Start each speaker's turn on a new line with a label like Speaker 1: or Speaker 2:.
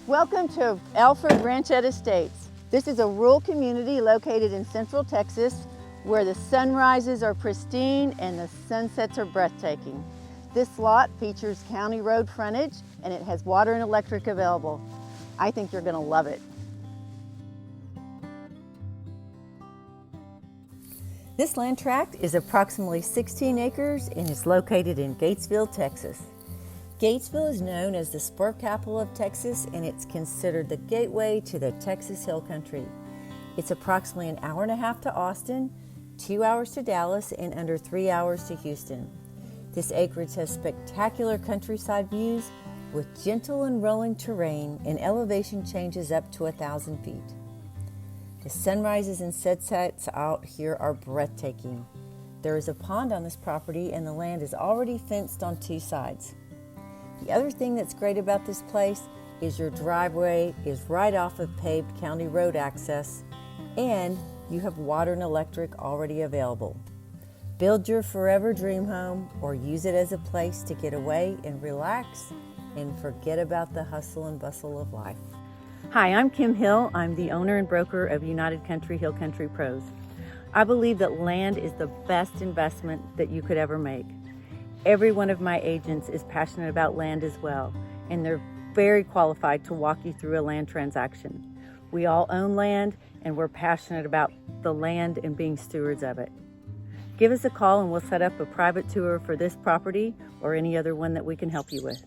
Speaker 1: Welcome to Alford Ranchette Estates. This is a rural community located in central Texas where the sunrises are pristine and the sunsets are breathtaking. This lot features county road frontage and it has water and electric available. I think you're going to love it. This land tract is approximately 16 acres and is located in Gatesville, Texas. Gatesville is known as the Spur Capital of Texas, and it's considered the gateway to the Texas Hill Country. It's approximately an hour and a half to Austin, 2 hours to Dallas, and under 3 hours to Houston. This acreage has spectacular countryside views with gentle and rolling terrain and elevation changes up to 1,000 feet. The sunrises and sunsets out here are breathtaking. There is a pond on this property and the land is already fenced on 2 sides. The other thing that's great about this place is your driveway is right off of paved county road access and you have water and electric already available. Build your forever dream home or use it as a place to get away and relax and forget about the hustle and bustle of life. Hi, I'm Kim Hill. I'm the owner and broker of United Country Hill Country Pros. I believe that land is the best investment that you could ever make. Every one of my agents is passionate about land as well, and they're very qualified to walk you through a land transaction. We all own land, and we're passionate about the land and being stewards of it. Give us a call and we'll set up a private tour for this property or any other one that we can help you with.